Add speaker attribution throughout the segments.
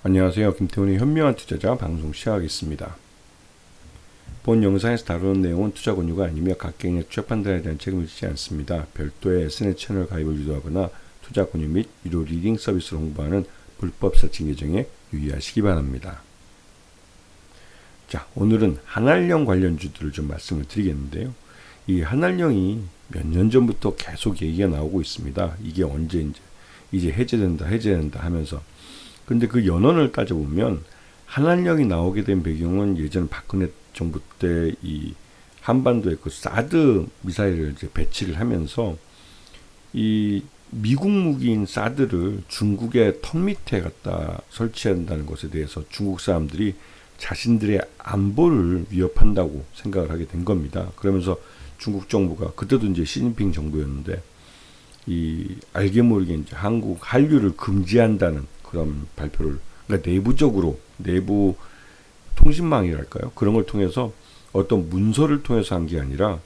Speaker 1: 안녕하세요. 김태훈의 현명한 투자자 방송 시작하겠습니다. 본 영상에서 다루는 내용은 투자 권유가 아니며 각 개인의 투자 판단에 대한 책임을 지지 않습니다. 별도의 SNS 채널 가입을 유도하거나 투자 권유 및 유료 리딩 서비스를 홍보하는 불법 사칭 계정에 유의하시기 바랍니다. 자, 오늘은 한알령 관련주들을 좀 말씀을 드리겠는데요. 이 한알령이 몇 년 전부터 계속 얘기가 나오고 있습니다. 이게 언제 이제 해제된다 하면서. 근데 그 연원을 따져보면 한알령이 나오게 된 배경은 예전 박근혜 정부 때 이 한반도에 그 사드 미사일을 이제 배치를 하면서 이 미국 무기인 사드를 중국의 턱 밑에 갖다 설치한다는 것에 대해서 중국 사람들이 자신들의 안보를 위협한다고 생각을 하게 된 겁니다. 그러면서 중국 정부가 그때도 이제 시진핑 정부였는데 이 알게 모르게 이제 한국 한류를 금지한다는 그런 발표를, 그러니까 내부적으로 내부 통신망이랄까요? 그런 걸 통해서 어떤 문서를 통해서 한 게 아니라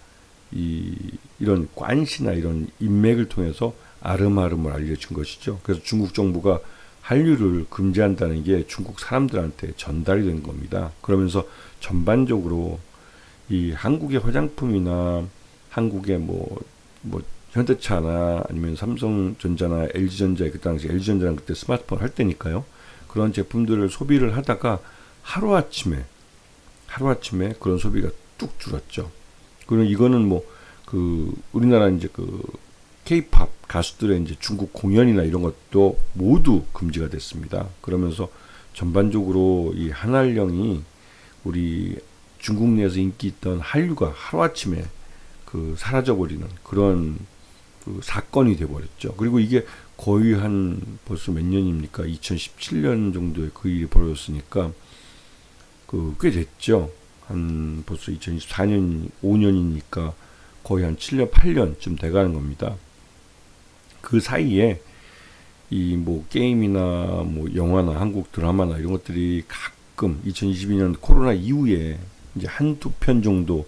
Speaker 1: 이런 관시나 이런 인맥을 통해서 아름아름을 알려준 것이죠. 그래서 중국 정부가 한류를 금지한다는 게 중국 사람들한테 전달이 된 겁니다. 그러면서 전반적으로 이 한국의 화장품이나 한국의 뭐 현대차나 아니면 삼성전자나 LG전자의 그 당시 LG전자는 그때 스마트폰 할 때니까요. 그런 제품들을 소비를 하다가 하루아침에 그런 소비가 뚝 줄었죠. 그리고 이거는 우리나라 이제 K-팝 가수들의 이제 중국 공연이나 이런 것도 모두 금지가 됐습니다. 그러면서 전반적으로 이 한알령이 우리 중국 내에서 인기 있던 한류가 하루아침에 사라져버리는 그런 사건이 돼버렸죠. 그리고 이게 거의 벌써 몇 년입니까? 2017년 정도에 그 일이 벌어졌으니까 꽤 됐죠. 벌써 2024년 5년이니까 거의 한 7년 8년쯤 돼가는 겁니다. 그 사이에 게임이나 영화나 한국 드라마나 이런 것들이 가끔 2022년 코로나 이후에 이제 한두 편 정도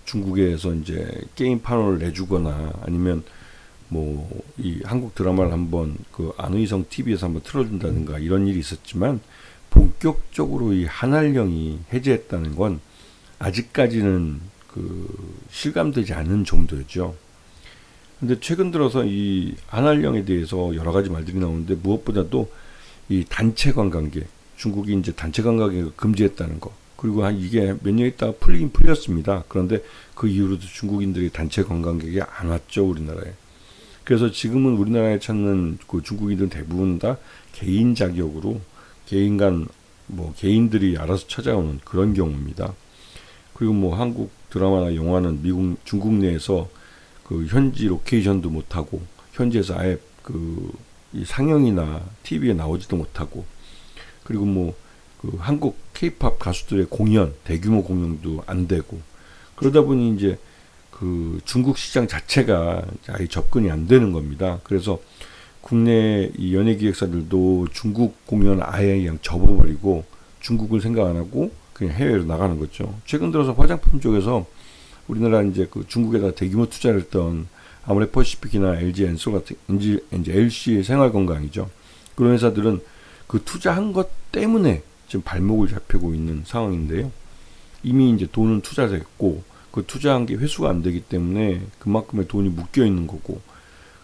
Speaker 1: 중국에서 이제 게임 판호를 내주거나 아니면 이 한국 드라마를 한번 안의성 TV에서 한번 틀어준다든가 이런 일이 있었지만 본격적으로 이 한알령이 해제했다는 건 아직까지는 실감되지 않은 정도였죠. 근데 최근 들어서 이 한알령에 대해서 여러 가지 말들이 나오는데 무엇보다도 이 단체 관광객, 중국이 이제 단체 관광객을 금지했다는 거. 그리고 이게 몇 년 있다가 풀리긴 풀렸습니다. 그런데 그 이후로도 중국인들이 단체 관광객이 안 왔죠, 우리나라에. 그래서 지금은 우리나라에 찾는 중국인들은 대부분 다 개인 자격으로 개인들이 알아서 찾아오는 그런 경우입니다. 그리고 한국 드라마나 영화는 중국 내에서 현지 로케이션도 못하고 현지에서 아예 이 상영이나 TV에 나오지도 못하고 그리고 한국 K-팝 가수들의 대규모 공연도 안 되고 그러다 보니 이제 중국 시장 자체가 아예 접근이 안 되는 겁니다. 그래서 국내 이 연예기획사들도 중국 공연 아예 그냥 접어버리고 중국을 생각 안 하고 그냥 해외로 나가는 거죠. 최근 들어서 화장품 쪽에서 우리나라 이제 중국에다 대규모 투자를 했던 아모레퍼시픽이나 LG 엔솔 같은 이제 LC 생활건강이죠. 그런 회사들은 투자한 것 때문에 지금 발목을 잡히고 있는 상황인데요. 이미 이제 돈은 투자됐고 투자한 게 회수가 안 되기 때문에 그만큼의 돈이 묶여 있는 거고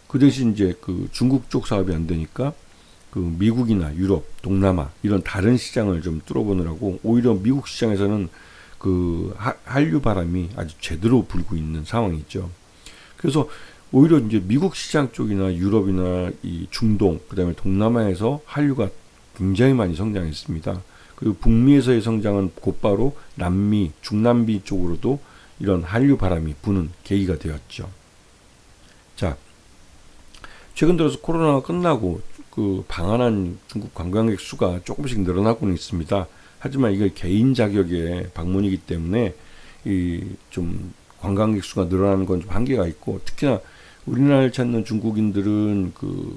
Speaker 1: 그 대신 이제 중국 쪽 사업이 안 되니까 미국이나 유럽, 동남아 이런 다른 시장을 좀 뚫어보느라고 오히려 미국 시장에서는 한류 바람이 아주 제대로 불고 있는 상황이죠. 그래서 오히려 이제 미국 시장 쪽이나 유럽이나 이 중동 그다음에 동남아에서 한류가 굉장히 많이 성장했습니다. 그리고 북미에서의 성장은 곧바로 남미, 중남미 쪽으로도 이런 한류 바람이 부는 계기가 되었죠. 자, 최근 들어서 코로나가 끝나고 방한한 중국 관광객 수가 조금씩 늘어나고는 있습니다. 하지만 이게 개인 자격의 방문이기 때문에 좀 관광객 수가 늘어나는 건 좀 한계가 있고 특히나 우리나라를 찾는 중국인들은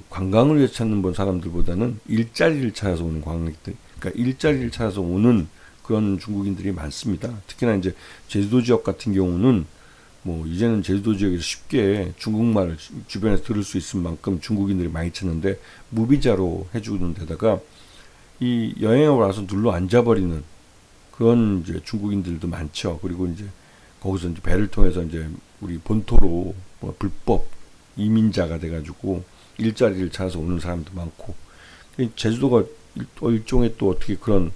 Speaker 1: 관광을 위해서 찾는 사람들보다는 일자리를 찾아서 오는 관광객들, 그러니까 일자리를 찾아서 오는 그런 중국인들이 많습니다. 특히나 이제 제주도 지역 같은 경우는 이제는 제주도 지역에서 쉽게 중국말을 주변에서 들을 수 있을 만큼 중국인들이 많이 찾는데 무비자로 해주는 데다가 이 여행에 와서 눌러 앉아버리는 그런 이제 중국인들도 많죠. 그리고 이제 거기서 이제 배를 통해서 이제 우리 본토로 뭐 불법 이민자가 돼가지고 일자리를 찾아서 오는 사람도 많고, 제주도가 일종의 또 어떻게 그런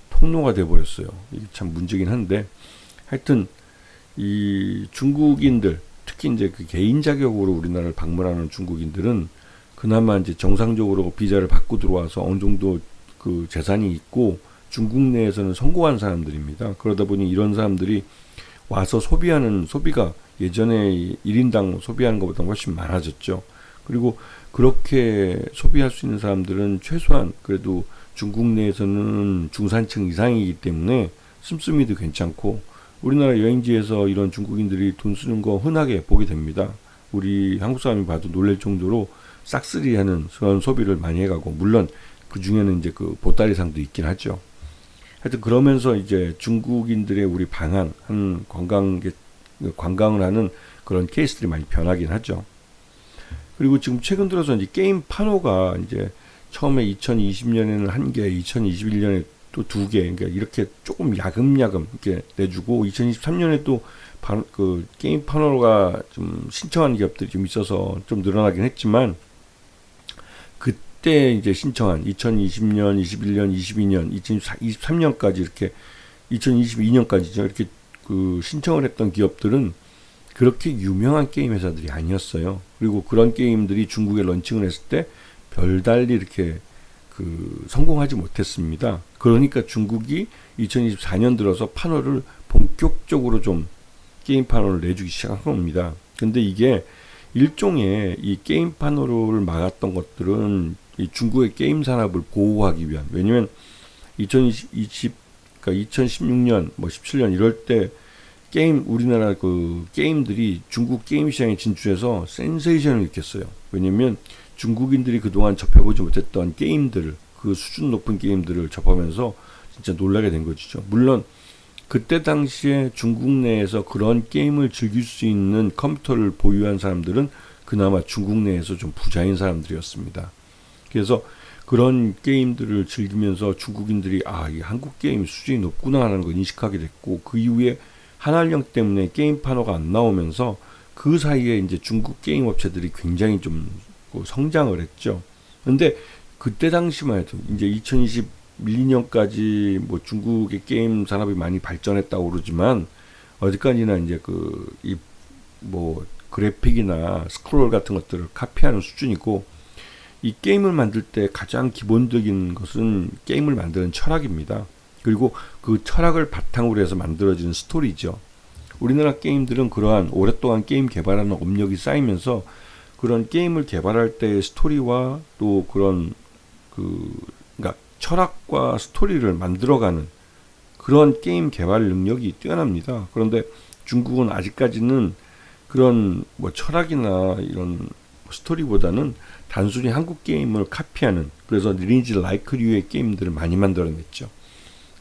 Speaker 1: 통로가 돼버렸어요. 이게 참 문제긴 한데, 하여튼 이 중국인들, 특히 이제 그 개인 자격으로 우리나라를 방문하는 중국인들은 그나마 이제 정상적으로 비자를 받고 들어와서 어느 정도 그 재산이 있고 중국 내에서는 성공한 사람들입니다. 그러다 보니 이런 사람들이 와서 소비하는 소비가 예전에 1인당 소비하는 것보다 훨씬 많아졌죠. 그리고 그렇게 소비할 수 있는 사람들은 최소한 그래도 중국 내에서는 중산층 이상이기 때문에 씀씀이도 괜찮고, 우리나라 여행지에서 이런 중국인들이 돈 쓰는 거 흔하게 보게 됩니다. 우리 한국 사람이 봐도 놀랄 정도로 싹쓸이하는 그런 소비를 많이 해가고, 물론 그 중에는 이제 그 보따리상도 있긴 하죠. 하여튼 그러면서 이제 중국인들의 우리 방한 한 관광을 하는 그런 케이스들이 많이 변하긴 하죠. 그리고 지금 최근 들어서 이제 게임 판호가 이제 처음에 2020년에는 한 개, 2021년에 또 두 개, 그러니까 이렇게 조금 야금야금 이렇게 내주고, 2023년에 또 그 게임 판호가 좀 신청한 기업들이 좀 있어서 좀 늘어나긴 했지만, 그때 이제 신청한 2020년, 21년, 22년, 2023년까지 이렇게 2022년까지죠. 이렇게 그 신청을 했던 기업들은 그렇게 유명한 게임 회사들이 아니었어요. 그리고 그런 게임들이 중국에 런칭을 했을 때 별달리 이렇게 그 성공하지 못했습니다. 그러니까 중국이 2024년 들어서 판호를 본격적으로 좀 게임 판호를 내주기 시작한 겁니다. 근데 이게 일종의 이 게임 판호를 막았던 것들은 이 중국의 게임 산업을 보호하기 위한, 왜냐면 그러니까 2016년, 뭐 17년 이럴 때 우리나라 그 게임들이 중국 게임 시장에 진출해서 센세이션을 일으켰어요. 왜냐면 중국인들이 그동안 접해보지 못했던 게임들을, 그 수준 높은 게임들을 접하면서 진짜 놀라게 된 것이죠. 물론 그때 당시에 중국 내에서 그런 게임을 즐길 수 있는 컴퓨터를 보유한 사람들은 그나마 중국 내에서 좀 부자인 사람들이었습니다. 그래서 그런 게임들을 즐기면서 중국인들이 이 한국 게임 수준이 높구나 하는 걸 인식하게 됐고, 그 이후에 한알령 때문에 게임 판호가 안 나오면서 그 사이에 이제 중국 게임 업체들이 굉장히 좀 성장을 했죠. 근데 그때 당시만 해도 이제 2021년까지 뭐 중국의 게임 산업이 많이 발전했다고 그러지만, 어디까지나 이제 뭐 그래픽이나 스크롤 같은 것들을 카피하는 수준이고, 이 게임을 만들 때 가장 기본적인 것은 게임을 만드는 철학입니다. 그리고 그 철학을 바탕으로 해서 만들어지는 스토리죠. 우리나라 게임들은 그러한 오랫동안 게임 개발하는 업력이 쌓이면서 그런 게임을 개발할 때의 스토리와 또 그런 그러니까 철학과 스토리를 만들어가는 그런 게임 개발 능력이 뛰어납니다. 그런데 중국은 아직까지는 그런 뭐 철학이나 이런 스토리보다는 단순히 한국 게임을 카피하는, 그래서 리니지 라이크류의 게임들을 많이 만들어냈죠.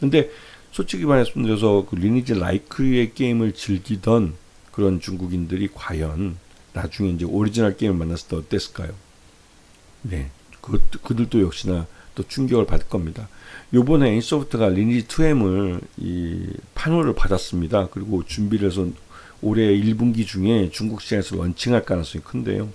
Speaker 1: 근데 솔직히 말씀드려서 그 리니지 라이크류의 게임을 즐기던 그런 중국인들이 과연 나중에 이제 오리지널 게임을 만났을 때 어땠을까요? 네, 그들도 역시나 또 충격을 받을 겁니다. 요번에 NC소프트가 리니지 2M을 이 판호를 받았습니다. 그리고 준비를 해서 올해 1분기 중에 중국 시장에서 런칭할 가능성이 큰데요.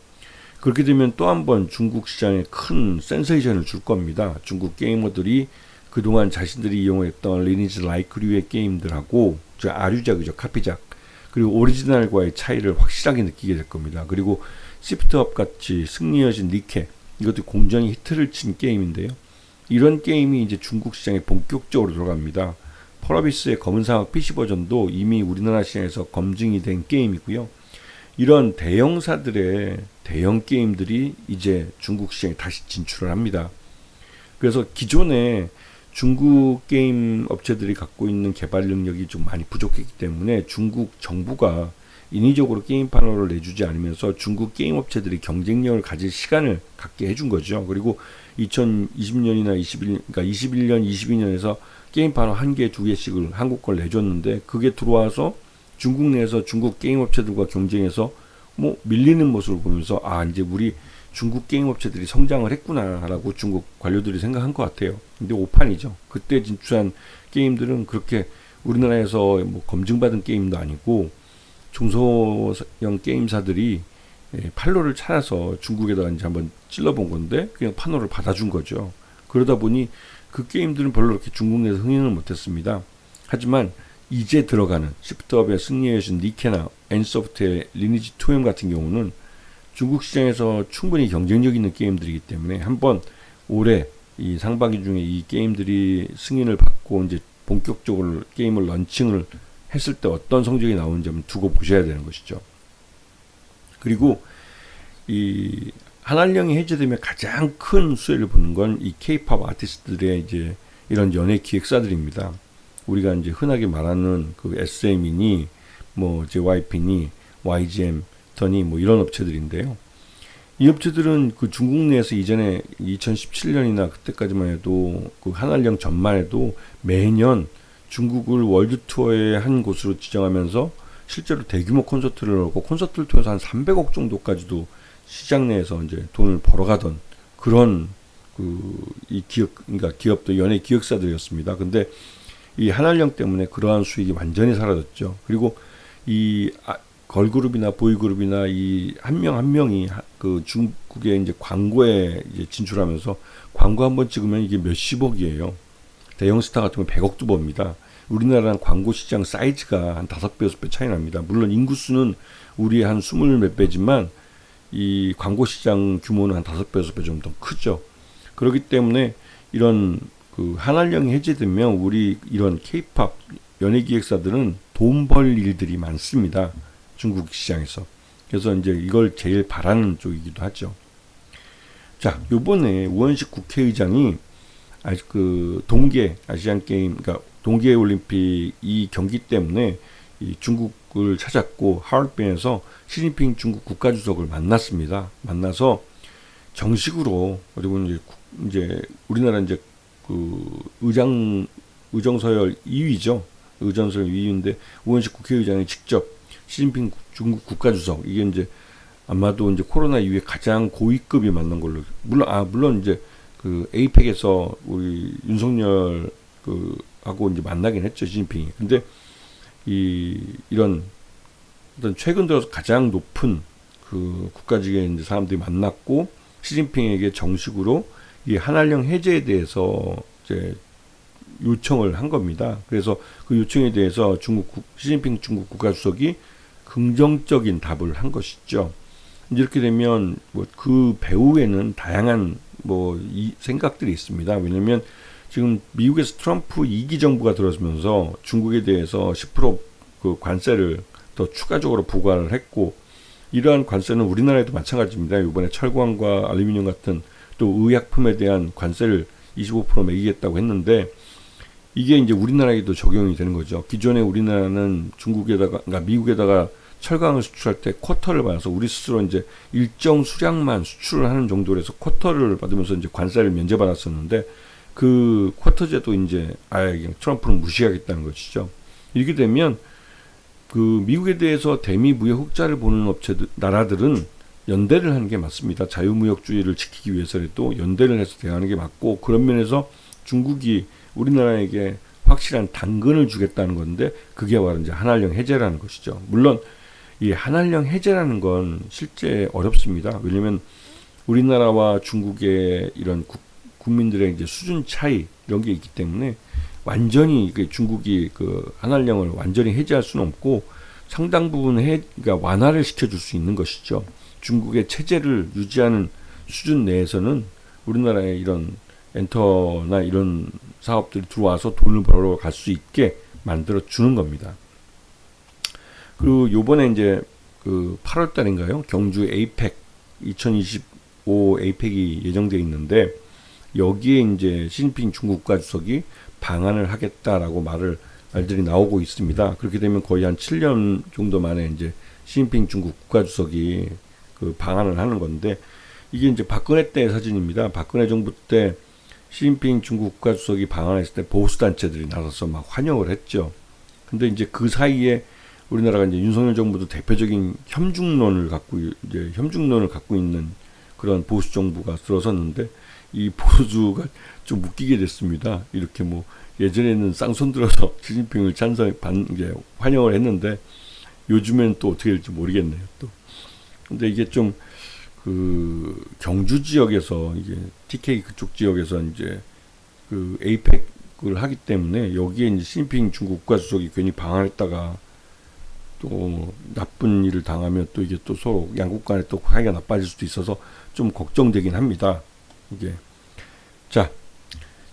Speaker 1: 그렇게 되면 또 한 번 중국 시장에 큰 센세이션을 줄 겁니다. 중국 게이머들이 그동안 자신들이 이용했던 리니지 라이크류의 게임들하고 아류작이죠, 카피작, 그리고 오리지널과의 차이를 확실하게 느끼게 될 겁니다. 그리고 시프트업 같이 승리여신 니케, 이것도 공정히 히트를 친 게임인데요. 이런 게임이 이제 중국 시장에 본격적으로 들어갑니다. 펄어비스의 검은사막 PC 버전도 이미 우리나라 시장에서 검증이 된 게임이고요. 이런 대형사들의 대형 게임들이 이제 중국 시장에 다시 진출을 합니다. 그래서 기존에 중국 게임 업체들이 갖고 있는 개발 능력이 좀 많이 부족했기 때문에 중국 정부가 인위적으로 게임 판호를 내주지 않으면서 중국 게임 업체들이 경쟁력을 가질 시간을 갖게 해준 거죠. 그리고 2020년이나 21년, 22년에서 게임 판호 한 개, 두 개씩을 한국 걸 내줬는데, 그게 들어와서 중국 내에서 중국 게임 업체들과 경쟁해서 뭐 밀리는 모습을 보면서 이제 우리 중국 게임 업체들이 성장을 했구나라고 중국 관료들이 생각한 것 같아요. 근데 오판이죠. 그때 진출한 게임들은 그렇게 우리나라에서 뭐 검증받은 게임도 아니고 중소형 게임사들이 판로를 찾아서 중국에다가 이제 한번 찔러본 건데 그냥 판로를 받아준 거죠. 그러다 보니 그 게임들은 별로 그렇게 중국 내에서 흥행을 못했습니다. 하지만 이제 들어가는 시프트업의 승리의 여신 니케나 엔소프트의 리니지 2M 같은 경우는 중국 시장에서 충분히 경쟁력 있는 게임들이기 때문에 한번 올해 이 상반기 중에 이 게임들이 승인을 받고 이제 본격적으로 게임을 런칭을 했을 때 어떤 성적이 나오는지 한번 두고 보셔야 되는 것이죠. 그리고 이 한알령이 해제되면 가장 큰 수혜를 보는 건 이 K-팝 아티스트들의 이제 이런 연예 기획사들입니다. 우리가 이제 흔하게 말하는 그 SM이니 뭐 JYP니 YGM, 더니 뭐 이런 업체들인데요. 이 업체들은 그 중국 내에서 이전에 2017년이나 그때까지만 해도 그 한알령 전만 해도 매년 중국을 월드 투어의 한 곳으로 지정하면서 실제로 대규모 콘서트를 하고 콘서트를 통해서 한 300억 정도까지도 시장 내에서 이제 돈을 벌어가던 그런 이 그러니까 기업도 연예 기획사들이었습니다. 근데 이 한알령 때문에 그러한 수익이 완전히 사라졌죠. 그리고 이 걸그룹이나 보이그룹이나 이 한 명 한 명이 그 중국의 이제 광고에 이제 진출하면서 광고 한번 찍으면 이게 몇십억이에요. 대형 스타 같은 건 100억도 법니다. 우리나라랑 광고 시장 사이즈가 한 5배, 6배 차이 납니다. 물론 인구수는 우리 한 20 몇 배지만 이 광고 시장 규모는 한 5배, 6배 정도 더 크죠. 그렇기 때문에 이런 그 한알령이 해제되면 우리 이런 K-팝 연예기획사들은 돈 벌 일들이 많습니다. 중국 시장에서. 그래서 이제 이걸 제일 바라는 쪽이기도 하죠. 자, 요번에 우원식 국회의장이 그 동계 아시안 게임, 그러니까 동계 올림픽 이 경기 때문에 이 중국을 찾았고 하얼빈에서 시진핑 중국 국가주석을 만났습니다. 만나서 정식으로 그리고 이제 우리나라 이제 그 의정서열 2위죠. 의정서열 2위인데 우원식 국회의장이 직접 시진핑 중국 국가주석 이게 이제 아마도 이제 코로나 이후에 가장 고위급이 만난 걸로 물론 이제 그 에이펙에서 우리 윤석열 하고 이제 만나긴 했죠 시진핑이. 근데 이런 어떤 최근 들어서 가장 높은 그 국가직의 이제 사람들이 만났고 시진핑에게 정식으로 이 한알령 해제에 대해서 이제 요청을 한 겁니다. 그래서 그 요청에 대해서 시진핑 중국 국가주석이 긍정적인 답을 한 것이죠. 이렇게 되면 뭐 그 배후에는 다양한 뭐 이 생각들이 있습니다. 왜냐하면 지금 미국에서 트럼프 2기 정부가 들어서면서 중국에 대해서 10% 관세를 더 추가적으로 부과를 했고 이러한 관세는 우리나라에도 마찬가지입니다. 이번에 철광과 알루미늄 같은 또 의약품에 대한 관세를 25% 매기겠다고 했는데 이게 이제 우리나라에도 적용이 되는 거죠. 기존에 우리나라는 그러니까 미국에다가 철강을 수출할 때 쿼터를 받아서 우리 스스로 이제 일정 수량만 수출을 하는 정도로 해서 쿼터를 받으면서 이제 관세를 면제받았었는데 그 쿼터제도 이제 아예 트럼프는 무시하겠다는 것이죠. 이렇게 되면 그 미국에 대해서 대미 무역 흑자를 보는 나라들은 연대를 하는 게 맞습니다. 자유무역주의를 지키기 위해서라도 연대를 해서 대응하는 게 맞고 그런 면에서 중국이 우리나라에게 확실한 당근을 주겠다는 건데 그게 바로 이제 한알령 해제라는 것이죠. 물론 이 한알령 해제라는 건 실제 어렵습니다. 왜냐하면 우리나라와 중국의 이런 국민들의 이제 수준 차이 이런 게 있기 때문에 완전히 중국이 그 한알령을 완전히 해제할 수는 없고 상당 부분 그러니까 완화를 시켜줄 수 있는 것이죠. 중국의 체제를 유지하는 수준 내에서는 우리나라의 이런 엔터나 이런 사업들이 들어와서 돈을 벌어 갈 수 있게 만들어 주는 겁니다. 그리고 요번에 이제 그 8월 달인가요? 경주 에이펙 2025 에이펙이 예정되어 있는데 여기에 이제 시진핑 중국 국가주석이 방한을 하겠다라고 말들이 나오고 있습니다. 그렇게 되면 거의 한 7년 정도 만에 이제 시진핑 중국 국가주석이 그 방한을 하는 건데 이게 이제 박근혜 때 사진입니다. 박근혜 정부 때 시진핑 중국 국가주석이 방한했을 때 보수단체들이 나서서 막 환영을 했죠. 근데 이제 그 사이에 우리나라가 이제 윤석열 정부도 대표적인 혐중론을 갖고 있는 그런 보수 정부가 들어섰는데 이 보수가 좀 웃기게 됐습니다. 이렇게 뭐 예전에는 쌍손 들어서 시진핑을 이제 환영을 했는데 요즘엔 또 어떻게 될지 모르겠네요. 또 근데 이게 좀 그 경주 지역에서 이게 TK 그쪽 지역에서 이제 그 에이펙을 하기 때문에 여기에 이제 시진핑 중국 국가주석이 괜히 방한했다가 또 나쁜 일을 당하면 또 이게 또 서로 양국 간에 또 사이가 나빠질 수도 있어서 좀 걱정되긴 합니다. 이게 자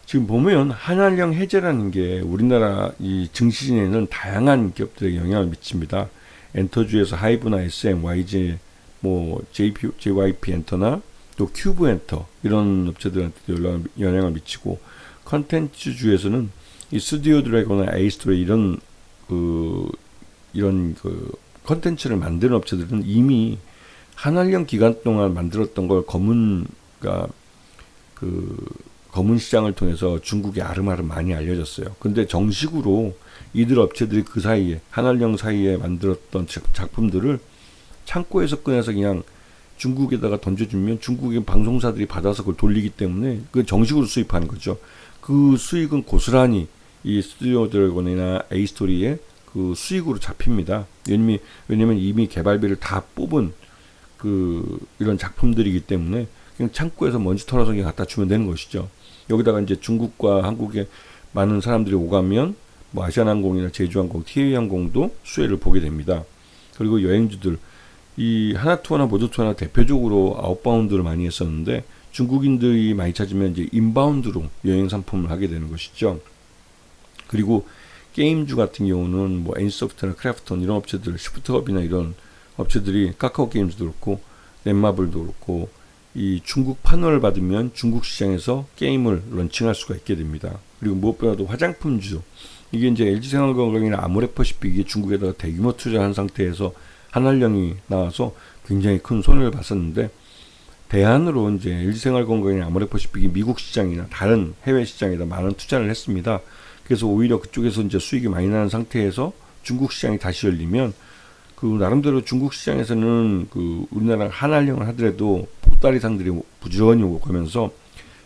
Speaker 1: 지금 보면 한알령 해제라는 게 우리나라 이 증시에는 다양한 기업들에게 영향을 미칩니다. 엔터주에서 하이브나 SM, YG, 뭐 JYP 엔터나 또 큐브 엔터 이런 업체들한테도 영향을 미치고 컨텐츠주에서는 이 스튜디오 드래곤이나 에이스토리 이런 컨텐츠를 만드는 업체들은 이미 한알령 기간 동안 만들었던 걸 검은 시장을 통해서 중국에 아름아름 많이 알려졌어요. 근데 정식으로 이들 업체들이 그 사이에 한알령 사이에 만들었던 작품들을 창고에서 꺼내서 그냥 중국에다가 던져주면 중국의 방송사들이 받아서 그걸 돌리기 때문에 그 정식으로 수입하는 거죠. 그 수익은 고스란히 이 스튜디오 드래곤이나 에이스토리의 그 수익으로 잡힙니다. 왜냐면 이미 개발비를 다 뽑은 이런 작품들이기 때문에 그냥 창고에서 먼지 털어서 그냥 갖다 주면 되는 것이죠. 여기다가 이제 중국과 한국에 많은 사람들이 오가면 뭐 아시아나항공이나 제주항공, 티웨이항공도 수혜를 보게 됩니다. 그리고 여행주들 이 하나투어나 모두투어나 대표적으로 아웃바운드를 많이 했었는데 중국인들이 많이 찾으면 이제 인바운드로 여행 상품을 하게 되는 것이죠. 그리고 게임주 같은 경우는 뭐 NC소프트나 크래프톤 이런 업체들, 시프트업이나 이런 업체들이 카카오 게임즈도 그렇고 넷마블도 그렇고 이 중국 판호를 받으면 중국 시장에서 게임을 런칭할 수가 있게 됩니다. 그리고 무엇보다도 화장품주 이게 이제 LG생활건강이나 아모레퍼시픽이 중국에다가 대규모 투자한 상태에서 한알령이 나와서 굉장히 큰 손해를 봤었는데 대안으로 이제 LG생활건강이나 아모레퍼시픽이 미국 시장이나 다른 해외 시장에다 많은 투자를 했습니다. 그래서 오히려 그쪽에서 이제 수익이 많이 나는 상태에서 중국 시장이 다시 열리면 나름대로 중국 시장에서는 우리나라 한알령을 하더라도 보따리상들이 부지런히 오가면서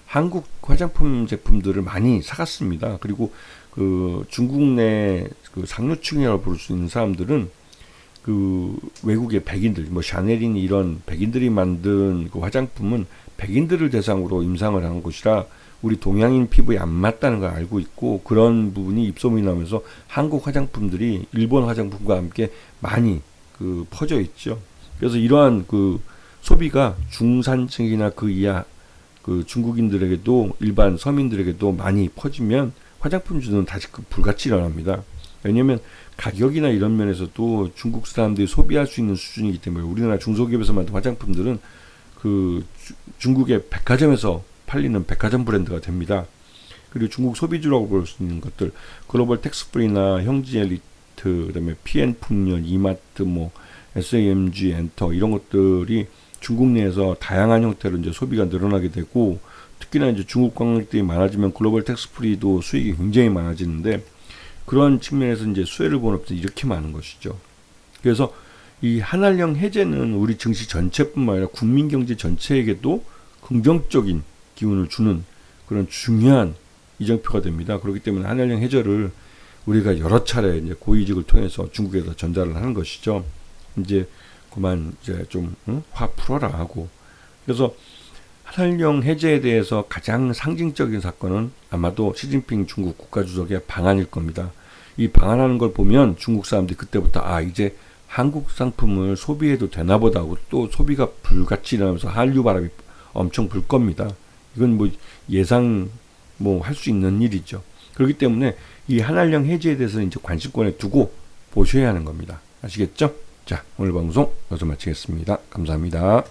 Speaker 1: 한국 화장품 제품들을 많이 사갔습니다. 그리고 중국 내 상류층이라고 부를 수 있는 사람들은 외국의 백인들, 뭐 샤넬이니 이런 백인들이 만든 화장품은 백인들을 대상으로 임상을 한 것이라 우리 동양인 피부에 안 맞다는 걸 알고 있고 그런 부분이 입소문이 나면서 한국 화장품들이 일본 화장품과 함께 많이 퍼져 있죠. 그래서 이러한 소비가 중산층이나 그 이하 중국인들에게도 일반 서민들에게도 많이 퍼지면 화장품주는 다시 불같이 일어납니다. 왜냐하면 가격이나 이런 면에서도 중국 사람들이 소비할 수 있는 수준이기 때문에 우리나라 중소기업에서 만든 화장품들은 중국의 백화점에서 팔리는 백화점 브랜드가 됩니다. 그리고 중국 소비주라고 볼 수 있는 것들 글로벌 텍스프리나 형지엘리트 그다음에 PN풍년, 이마트, 뭐 SAMG, 엔터 이런 것들이 중국 내에서 다양한 형태로 이제 소비가 늘어나게 되고 특히나 이제 중국 관광객들이 많아지면 글로벌 텍스프리도 수익이 굉장히 많아지는데 그런 측면에서 이제 수혜를 보는 업체들이 이렇게 많은 것이죠. 그래서 이 한알령 해제는 우리 증시 전체뿐만 아니라 국민 경제 전체에게도 긍정적인 기운을 주는 그런 중요한 이정표가 됩니다. 그렇기 때문에 한알령 해제를 우리가 여러 차례 이제 고위직을 통해서 중국에서 전달을 하는 것이죠. 이제 그만 이제 좀 화 풀어라 하고. 그래서 한알령 해제에 대해서 가장 상징적인 사건은 아마도 시진핑 중국 국가주석의 방한일 겁니다. 이 방한하는 걸 보면 중국 사람들이 그때부터 이제 한국 상품을 소비해도 되나 보다 하고 또 소비가 불같이 일어나면서 한류 바람이 엄청 불 겁니다. 이건 뭐 예상 할 수 있는 일이죠. 그렇기 때문에 이 한알령 해제에 대해서는 이제 관심권에 두고 보셔야 하는 겁니다. 아시겠죠? 자, 오늘 방송 여기서 마치겠습니다. 감사합니다.